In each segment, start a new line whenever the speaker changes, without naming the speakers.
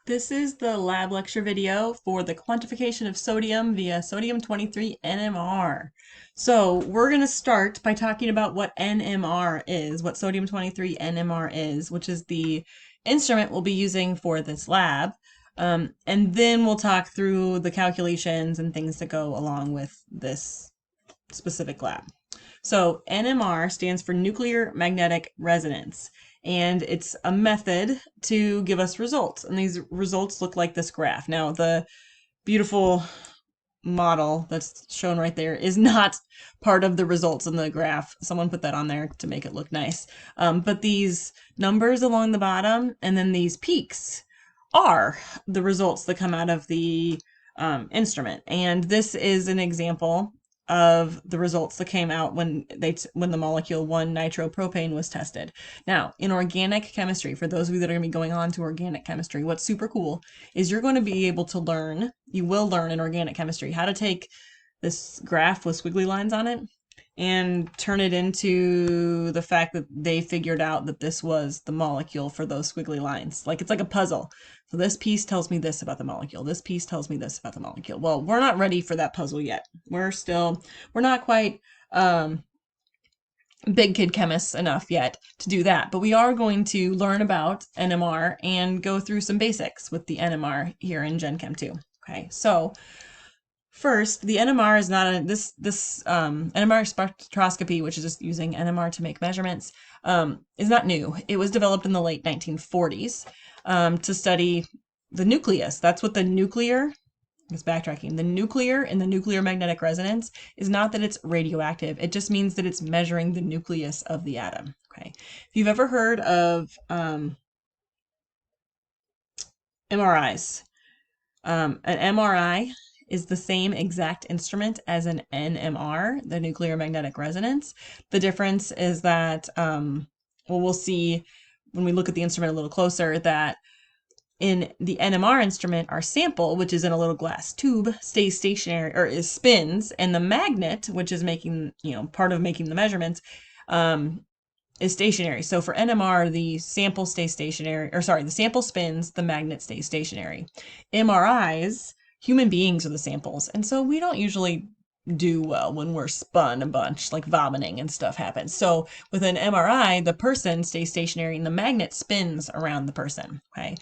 This is the lab lecture video for the quantification of sodium via sodium 23 NMR. So we're going to start by talking about what NMR is, what sodium 23 NMR is, which is the instrument we'll be using for this lab. And then we'll talk through the calculations and things that go along with this specific lab. So NMR stands for nuclear magnetic resonance, and it's a method to give us results. And these results look like this graph. Now, the beautiful model that's shown right there is not part of the results in the graph. Someone put that on there to make it look nice. But these numbers along the bottom and then these peaks are the results that come out of the instrument. And this is an example of the results that came out when the molecule 1-nitropropane was tested. Now, in organic chemistry, for those of you that are going to be going on to organic chemistry, what's super cool is you're going to be able to learn, you will learn in organic chemistry, how to take this graph with squiggly lines on it and turn it into the fact that they figured out that this was the molecule for those squiggly lines. Like, it's like a puzzle. So this piece tells me this about the molecule. This piece tells me this about the molecule. Well, we're not ready for that puzzle yet. We're not quite big kid chemists enough yet to do that, but we are going to learn about NMR and go through some basics with the NMR here in Gen Chem 2. Okay, so first, the NMR is not NMR spectroscopy, which is just using NMR to make measurements, is not new. It was developed in the late 1940s to study the nucleus. That's what the nuclear, just backtracking, the nuclear in the nuclear magnetic resonance is not that it's radioactive. It just means that it's measuring the nucleus of the atom. Okay, if you've ever heard of MRIs, an MRI is the same exact instrument as an NMR, the nuclear magnetic resonance. The difference is that, we'll see when we look at the instrument a little closer, that in the NMR instrument, our sample, which is in a little glass tube, stays stationary, or spins, and the magnet, which is making, part of making the measurements, is stationary. So for NMR, the sample stays stationary, the sample spins, the magnet stays stationary. MRIs, human beings are the samples, and so we don't usually do well when we're spun a bunch, like vomiting and stuff happens. So with an MRI, the person stays stationary and the magnet spins around the person. Okay.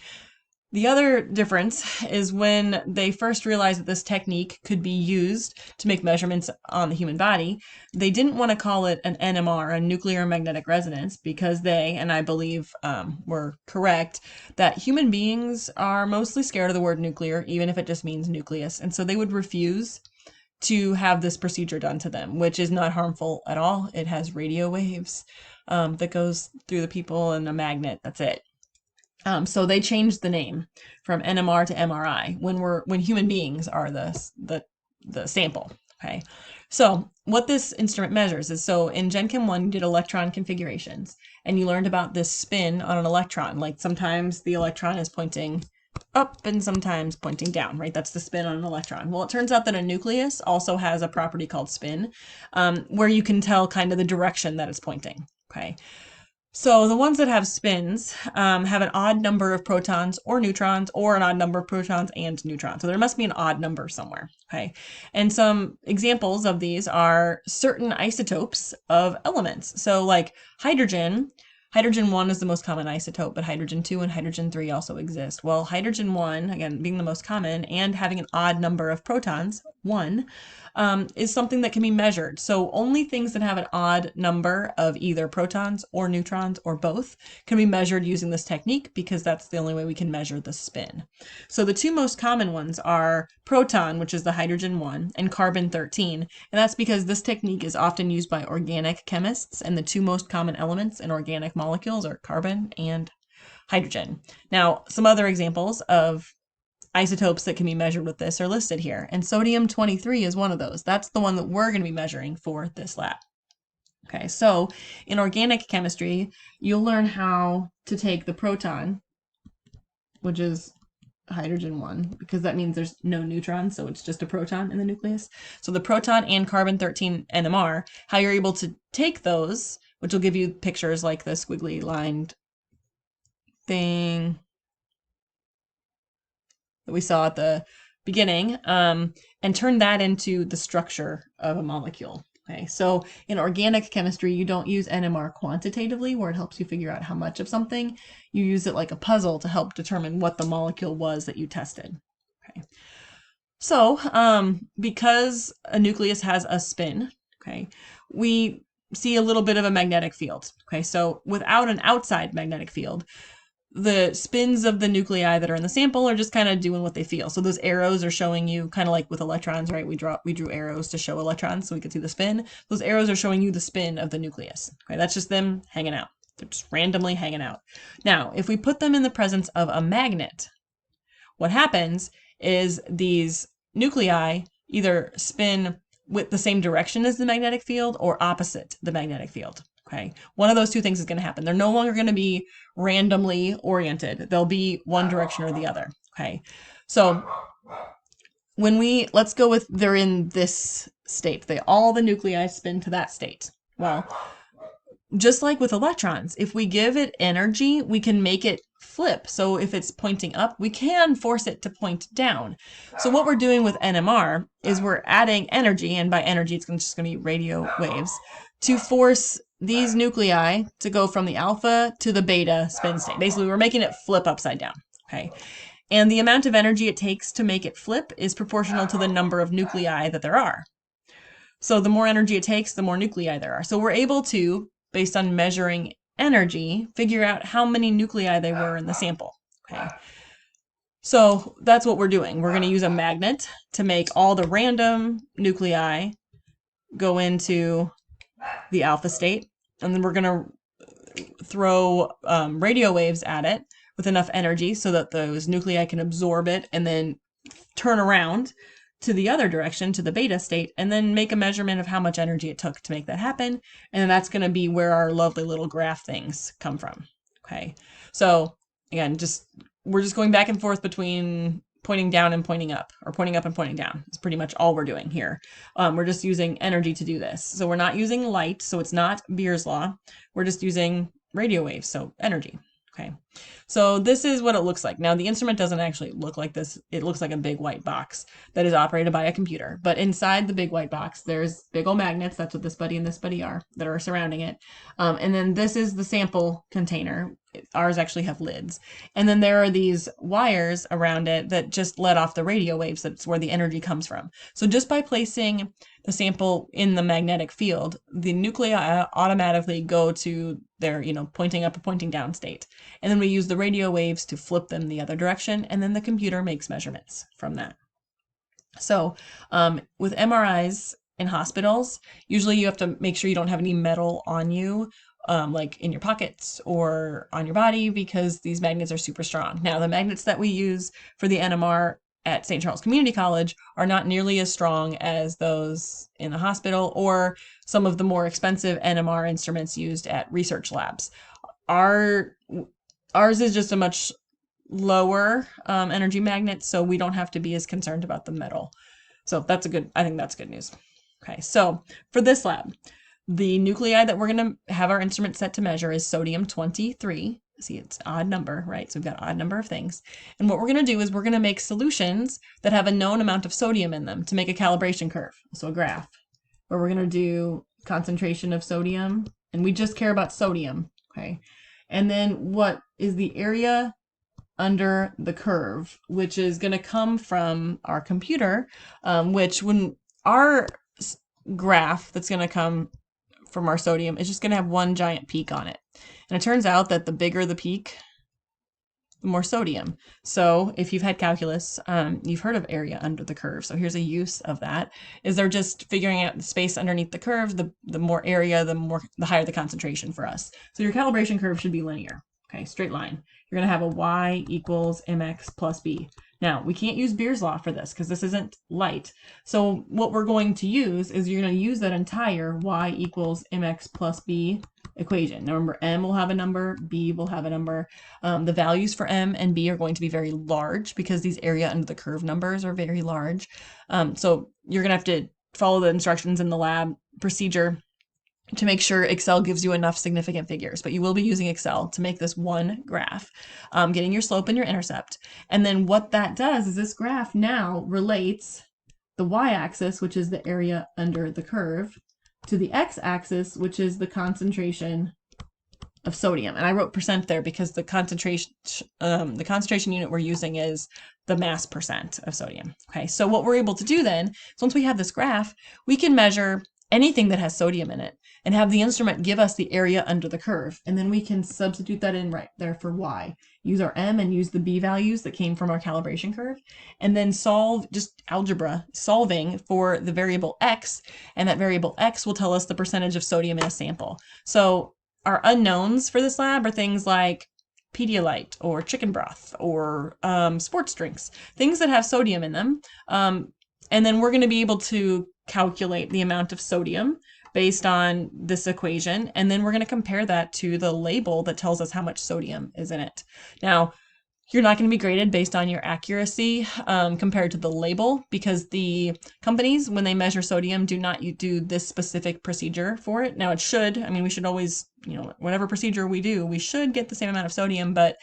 The other difference is when they first realized that this technique could be used to make measurements on the human body, they didn't want to call it an NMR, a nuclear magnetic resonance, because they, and I believe were correct, that human beings are mostly scared of the word nuclear, even if it just means nucleus. And so they would refuse to have this procedure done to them, which is not harmful at all. It has radio waves that goes through the people and a magnet. That's it. So they changed the name from NMR to MRI when human beings are the sample. Okay. So what this instrument measures is, so in Gen Chem 1, you did electron configurations and you learned about this spin on an electron. Like sometimes the electron is pointing up and sometimes pointing down, right? That's the spin on an electron. Well, it turns out that a nucleus also has a property called spin, where you can tell kind of the direction that it's pointing. Okay. So the ones that have spins have an odd number of protons or neutrons, or an odd number of protons and neutrons. So there must be an odd number somewhere. Okay. And some examples of these are certain isotopes of elements. So like hydrogen 1 is the most common isotope, but hydrogen 2 and hydrogen 3 also exist. Well, hydrogen 1, again, being the most common and having an odd number of protons, 1, is something that can be measured. So only things that have an odd number of either protons or neutrons or both can be measured using this technique, because that's the only way we can measure the spin. So the two most common ones are proton, which is the hydrogen 1, and carbon 13. And that's because this technique is often used by organic chemists, and the two most common elements in organic molecules are carbon and hydrogen. Now, some other examples of isotopes that can be measured with this are listed here, and sodium 23 is one of those. That's the one that we're going to be measuring for this lab. Okay, so in organic chemistry, you'll learn how to take the proton, which is hydrogen 1, because that means there's no neutrons, so it's just a proton in the nucleus. So the proton and carbon 13 NMR, how you're able to take those, which will give you pictures like the squiggly lined thing that we saw at the beginning, and turn that into the structure of a molecule. Okay, so in organic chemistry, you don't use NMR quantitatively, where it helps you figure out how much of something. You use it like a puzzle to help determine what the molecule was that you tested. Okay, so because a nucleus has a spin, okay, we see a little bit of a magnetic field. Okay, so without an outside magnetic field, the spins of the nuclei that are in the sample are just kind of doing what they feel. So those arrows are showing you, kind of like with electrons, right? We drew arrows to show electrons so we could see the spin. Those arrows are showing you the spin of the nucleus. Okay, that's just them hanging out. They're just randomly hanging out. Now, if we put them in the presence of a magnet, what happens is these nuclei either spin with the same direction as the magnetic field or opposite the magnetic field. Okay, one of those two things is going to happen. They're no longer going to be randomly oriented. They'll be one direction or the other. Okay, so let's go with they're in this state. All the nuclei spin to that state. Well, just like with electrons, if we give it energy, we can make it flip. So if it's pointing up, we can force it to point down. So what we're doing with NMR is we're adding energy, and by energy, it's just going to be radio waves, to force these nuclei to go from the alpha to the beta spin state. Basically, we're making it flip upside down. Okay. And the amount of energy it takes to make it flip is proportional to the number of nuclei that there are. So the more energy it takes, the more nuclei there are. So we're able to, based on measuring energy, figure out how many nuclei they were in the sample. Okay. So that's what we're doing. We're going to use a magnet to make all the random nuclei go into the alpha state, and then we're going to throw radio waves at it with enough energy so that those nuclei can absorb it and then turn around to the other direction, to the beta state, and then make a measurement of how much energy it took to make that happen. And then that's going to be where our lovely little graph things come from. Okay, so again, we're just going back and forth between pointing down and pointing up, or pointing up and pointing down. It's pretty much all we're doing here. We're just using energy to do this. So we're not using light, so it's not Beer's law. We're just using radio waves, so energy. Okay, so this is what it looks like. Now, the instrument doesn't actually look like this. It looks like a big white box that is operated by a computer. But inside the big white box, there's big old magnets. That's what this buddy and this buddy are, that are surrounding it. And then this is the sample container. Ours actually have lids. And then there are these wires around it that just let off the radio waves. That's where the energy comes from. So just by placing the sample in the magnetic field, the nuclei automatically go to their, pointing up or pointing down state. And then we use the radio waves to flip them the other direction, and then the computer makes measurements from that. So with MRIs in hospitals, usually you have to make sure you don't have any metal on you, like in your pockets or on your body, because these magnets are super strong. Now, the magnets that we use for the NMR at St. Charles Community College are not nearly as strong as those in the hospital or some of the more expensive NMR instruments used at research labs. Ours is just a much lower energy magnet, so we don't have to be as concerned about the metal. So I think that's good news. Okay, so for this lab, the nuclei that we're going to have our instrument set to measure is sodium 23. See, it's odd number, right? So we've got odd number of things. And what we're going to do is we're going to make solutions that have a known amount of sodium in them to make a calibration curve. So a graph where we're going to do concentration of sodium, and we just care about sodium, okay? And then what is the area under the curve, which is going to come from our computer, which when our graph that's going to come from our sodium is just going to have one giant peak on it. And it turns out that the bigger the peak, the more sodium. So if you've had calculus, you've heard of area under the curve. So here's a use of that, is they're just figuring out the space underneath the curve. The more area, the higher the concentration for us. So your calibration curve should be linear. Okay, straight line. You're going to have a y equals mx plus b. Now, we can't use Beer's law for this because this isn't light. So what we're going to use is you're going to use that entire y equals mx plus b equation. Now remember, m will have a number, b will have a number. The values for m and b are going to be very large because these area under the curve numbers are very large. So you're going to have to follow the instructions in the lab procedure. to make sure Excel gives you enough significant figures, but you will be using Excel to make this one graph, getting your slope and your intercept. And then what that does is this graph now relates the y-axis, which is the area under the curve, to the x-axis, which is the concentration of sodium. And I wrote percent there because the concentration unit we're using is the mass percent of sodium. Okay, so what we're able to do then is once we have this graph, we can measure anything that has sodium in it and have the instrument give us the area under the curve. And then we can substitute that in right there for y. Use our m and use the b values that came from our calibration curve, and then solve just algebra solving for the variable x, and that variable x will tell us the percentage of sodium in a sample. So our unknowns for this lab are things like Pedialyte or chicken broth or sports drinks, things that have sodium in them. And then we're going to be able to calculate the amount of sodium based on this equation, and then we're going to compare that to the label that tells us how much sodium is in it. Now, you're not going to be graded based on your accuracy compared to the label, because the companies, when they measure sodium, do not do this specific procedure for it. Now, it should. I mean, we should always, whatever procedure we do, we should get the same amount of sodium, but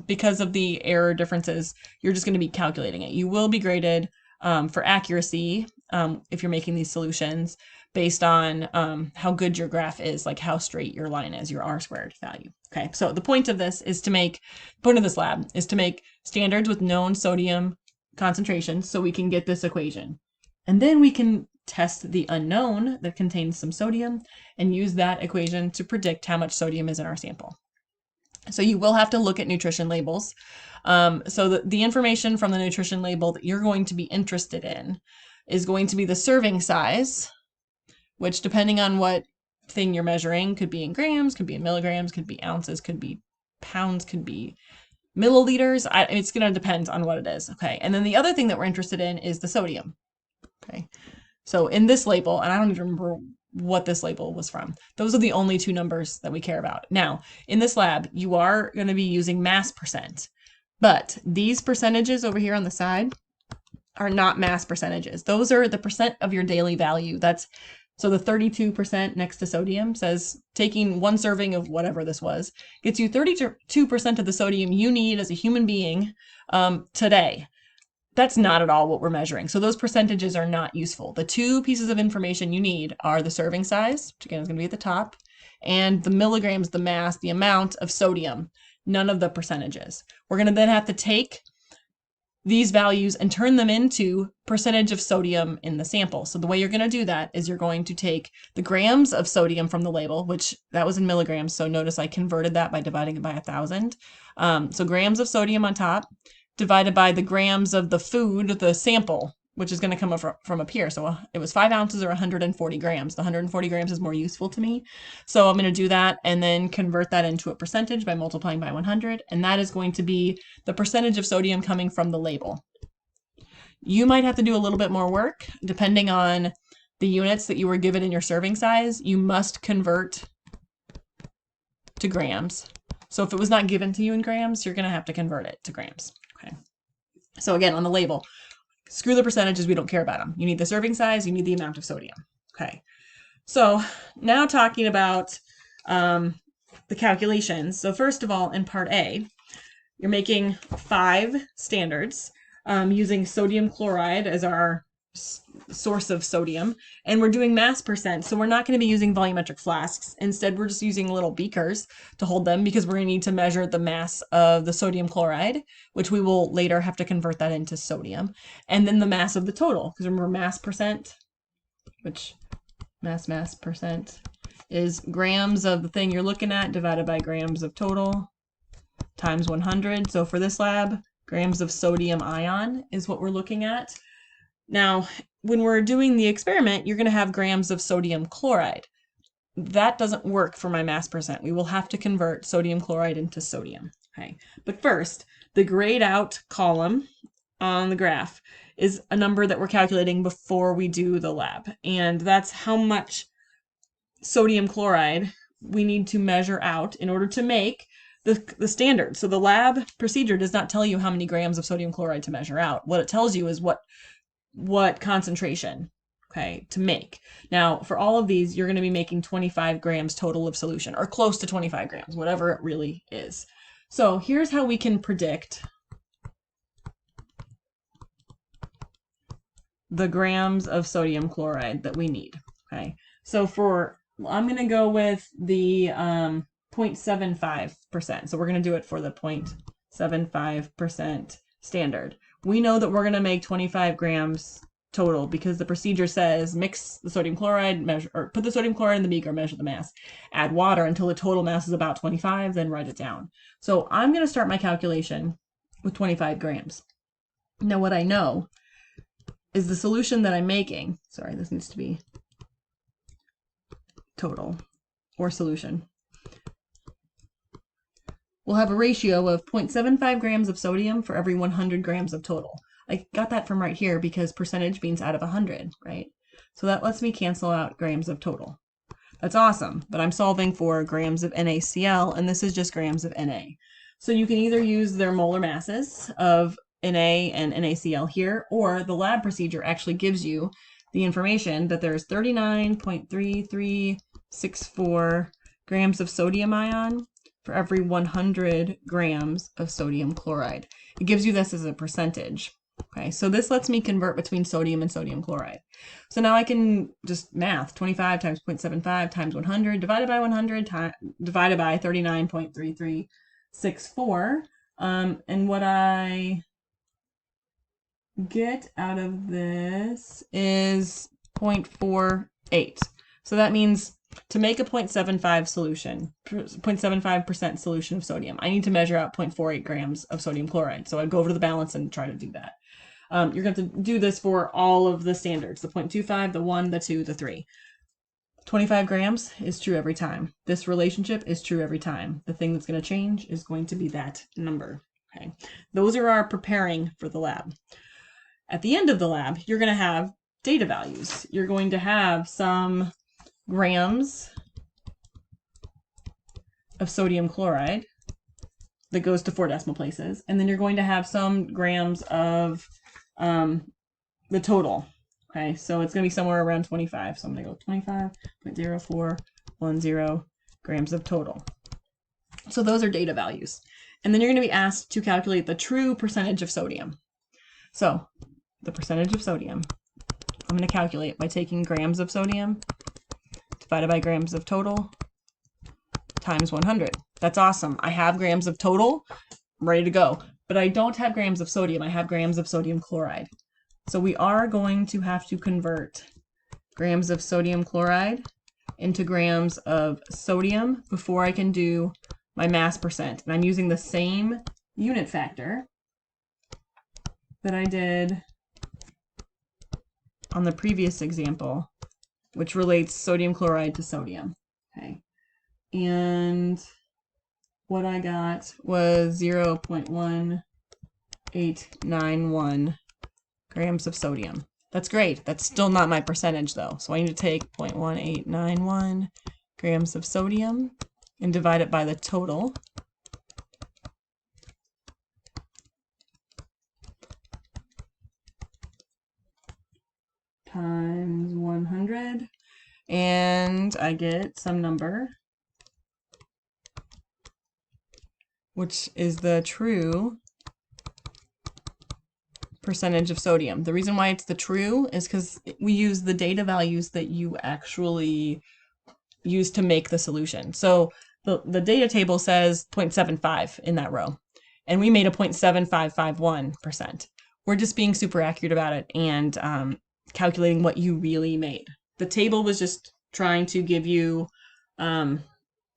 because of the error differences, you're just going to be calculating it. You will be graded for accuracy if you're making these solutions based on how good your graph is, like how straight your line is, your R-squared value. Okay, so the point of this lab is to make standards with known sodium concentrations so we can get this equation. And then we can test the unknown that contains some sodium and use that equation to predict how much sodium is in our sample. So you will have to look at nutrition labels. So the information from the nutrition label that you're going to be interested in is going to be the serving size, which, depending on what thing you're measuring, could be in grams, could be in milligrams, could be ounces, could be pounds, could be milliliters. It's going to depend on what it is. Okay. And then the other thing that we're interested in is the sodium. Okay. So in this label, and I don't even remember what this label was from, those are the only two numbers that we care about. Now, in this lab, you are going to be using mass percent, but these percentages over here on the side are not mass percentages. Those are the percent of your daily value. So the 32% next to sodium says taking one serving of whatever this was gets you 32% of the sodium you need as a human being today. That's not at all what we're measuring. So those percentages are not useful. The two pieces of information you need are the serving size, which again is going to be at the top, and the milligrams, the mass, the amount of sodium, none of the percentages. We're going to then have to take these values and turn them into percentage of sodium in the sample. So the way you're going to do that is you're going to take the grams of sodium from the label, which that was in milligrams. So notice I converted that by dividing it by 1,000. So grams of sodium on top divided by the grams of the food, the sample, which is going to come from up here. So it was 5 ounces or 140 grams. The 140 grams is more useful to me. So I'm going to do that and then convert that into a percentage by multiplying by 100. And that is going to be the percentage of sodium coming from the label. You might have to do a little bit more work depending on the units that you were given in your serving size. You must convert to grams. So if it was not given to you in grams, you're going to have to convert it to grams. Okay. So again, on the label, screw the percentages, we don't care about them. You need the serving size, you need the amount of sodium. Okay, so now talking about the calculations. So first of all, in part A, you're making 5 standards using sodium chloride as our source of sodium, and we're doing mass percent, so we're not going to be using volumetric flasks. Instead, we're just using little beakers to hold them because we're going to need to measure the mass of the sodium chloride, which we will later have to convert that into sodium, and then the mass of the total, because remember mass percent, which mass percent is grams of the thing you're looking at divided by grams of total times 100. So for this lab, grams of sodium ion is what we're looking at. Now, when we're doing the experiment, you're going to have grams of sodium chloride. That doesn't work for my mass percent. We will have to convert sodium chloride into sodium. Okay. But first, the grayed out column on the graph is a number that we're calculating before we do the lab. And that's how much sodium chloride we need to measure out in order to make the standard. So the lab procedure does not tell you how many grams of sodium chloride to measure out. What it tells you is what concentration. okay, to make. Now, for all of these, you're going to be making 25 grams total of solution, or close to 25 grams, whatever it really is. So here's how we can predict the grams of sodium chloride that we need. Okay, so I'm going to go with the 0.75%. So we're going to do it for the 0.75% standard. We know that we're going to make 25 grams total because the procedure says mix the sodium chloride, measure, or put the sodium chloride in the beaker, measure the mass, add water until the total mass is about 25, then write it down. So I'm going to start my calculation with 25 grams. Now what I know is the solution that I'm making, sorry, this needs to be total or solution, will have a ratio of 0.75 grams of sodium for every 100 grams of total. I got that from right here because percentage means out of 100, right? So that lets me cancel out grams of total. That's awesome, but I'm solving for grams of NaCl, and this is just grams of Na. So you can either use their molar masses of Na and NaCl here, or the lab procedure actually gives you the information that there's 39.3364 grams of sodium ion for every 100 grams of sodium chloride. It gives you this as a percentage. Okay, so this lets me convert between sodium and sodium chloride. So now I can just math 25 times 0.75 times 100 divided by 100 divided by 39.3364. And what I get out of this is 0.48. So that means to make a 0.75 solution, 0.75% solution of sodium, I need to measure out 0.48 grams of sodium chloride. So I'd go over to the balance and try to do that. You're going to have to do this for all of the standards, the 0.25, the 1, the 2, the 3. 25 grams is true every time. This relationship is true every time. The thing that's going to change is going to be that number. Okay, those are our preparing for the lab. At the end of the lab, you're going to have data values. You're going to have some grams of sodium chloride that goes to 4 decimal places, and then you're going to have some grams of the total. Okay, so it's going to be somewhere around 25. So I'm going to go 25.0410 grams of total. So those are data values. And then you're going to be asked to calculate the true percentage of sodium. So the percentage of sodium, I'm going to calculate by taking grams of sodium divided by grams of total times 100. That's awesome. I have grams of total ready to go, but I don't have grams of sodium. I have grams of sodium chloride. So we are going to have to convert grams of sodium chloride into grams of sodium before I can do my mass percent. And I'm using the same unit factor that I did on the previous example, which relates sodium chloride to sodium. Okay. And what I got was 0.1891 grams of sodium. That's great. That's still not my percentage though. So I need to take 0.1891 grams of sodium and divide it by the total. Times 100. And I get some number, which is the true percentage of sodium. The reason why it's the true is because we use the data values that you actually use to make the solution. So the data table says 0.75 in that row, and we made a 0.7551%. We're just being super accurate about it and calculating what you really made. The table was just trying to give you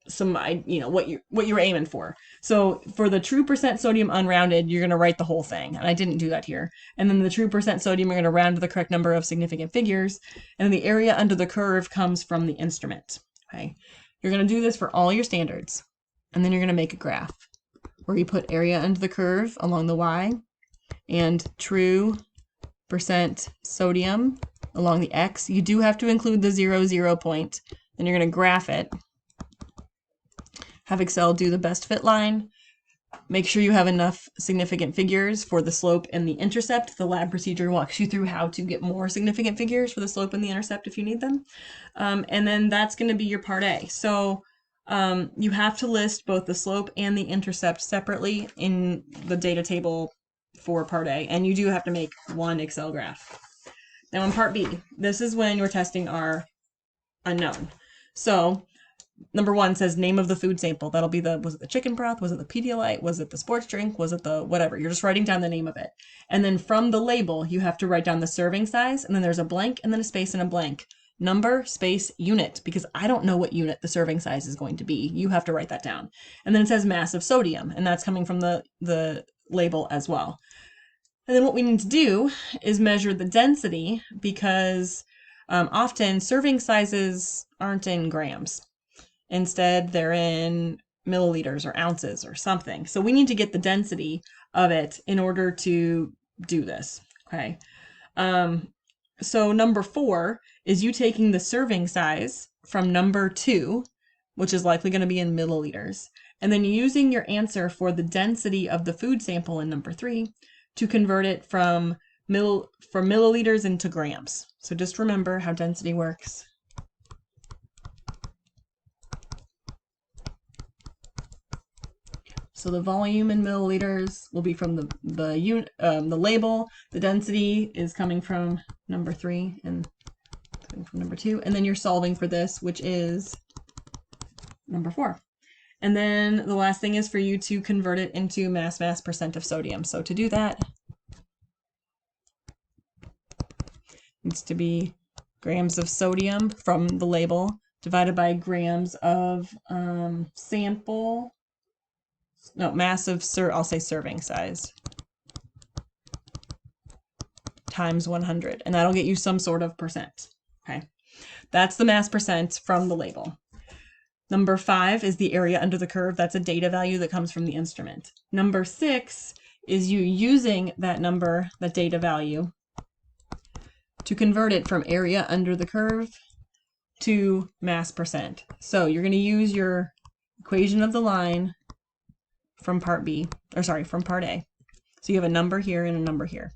some, what you were aiming for. So for the true percent sodium unrounded, you're going to write the whole thing. And I didn't do that here. And then the true percent sodium, you're going to round to the correct number of significant figures. And then the area under the curve comes from the instrument. Okay. You're going to do this for all your standards. And then you're going to make a graph where you put area under the curve along the Y and true percent sodium along the X. You do have to include the 0 point. Then you're going to graph it. Have Excel do the best fit line. Make sure you have enough significant figures for the slope and the intercept. The lab procedure walks you through how to get more significant figures for the slope and the intercept if you need them. And then that's going to be your part A. So you have to list both the slope and the intercept separately in the data table for part A. And you do have to make one Excel graph. Now in part B, this is when your testing are unknown. So number 1 says name of the food sample. That'll be was it the chicken broth? Was it the Pedialyte? Was it the sports drink? Was it the whatever? You're just writing down the name of it. And then from the label, you have to write down the serving size, and then there's a blank and then a space and a blank. Number, space, unit, because I don't know what unit the serving size is going to be. You have to write that down. And then it says mass of sodium, and that's coming from the label as well. And then what we need to do is measure the density, because often serving sizes aren't in grams. Instead, they're in milliliters or ounces or something. So we need to get the density of it in order to do this. Okay. So number 4 is you taking the serving size from number 2, which is likely going to be in milliliters, and then using your answer for the density of the food sample in number 3 to convert it from milliliters into grams. So just remember how density works. So the volume in milliliters will be from the label. The density is coming from number 3 and from number 2. And then you're solving for this, which is number 4. And then the last thing is for you to convert it into mass percent of sodium. So to do that, it needs to be grams of sodium from the label divided by grams of sample. No, massive, I'll say serving size times 100, and that'll get you some sort of percent. Okay, that's the mass percent from the label. Number 5 is the area under the curve. That's a data value that comes from the instrument. Number 6 is you using that number, that data value, to convert it from area under the curve to mass percent. So you're going to use your equation of the line from part B, or sorry, from part A. So you have a number here and a number here.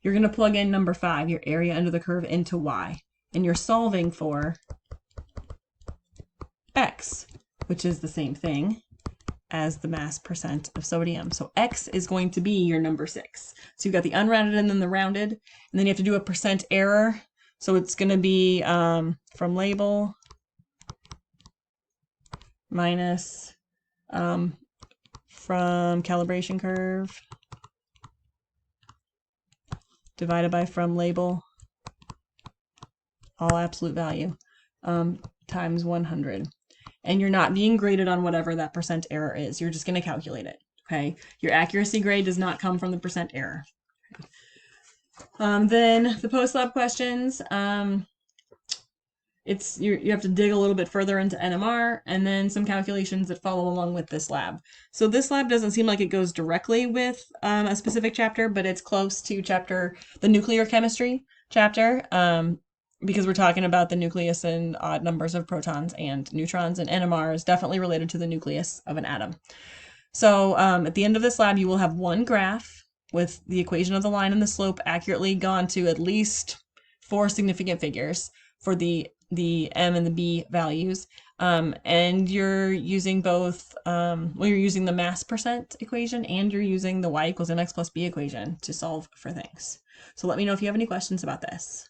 You're going to plug in number 5, your area under the curve, into y, and you're solving for x, which is the same thing as the mass percent of sodium. So x is going to be your number 6. So you've got the unrounded and then the rounded, and then you have to do a percent error. So it's going to be from label minus from calibration curve divided by from label, all absolute value, times 100. And you're not being graded on whatever that percent error is. You're just going to calculate it. Okay. Your accuracy grade does not come from the percent error. Then the post-lab questions, you have to dig a little bit further into NMR, and then some calculations that follow along with this lab. So this lab doesn't seem like it goes directly with a specific chapter, but it's close to the nuclear chemistry chapter, because we're talking about the nucleus and odd numbers of protons and neutrons, and NMR is definitely related to the nucleus of an atom. So at the end of this lab, you will have one graph with the equation of the line and the slope accurately gone to at least 4 significant figures for the M and the B values. And you're using both, you're using the mass percent equation, and you're using the y equals mx plus b equation to solve for things. So let me know if you have any questions about this.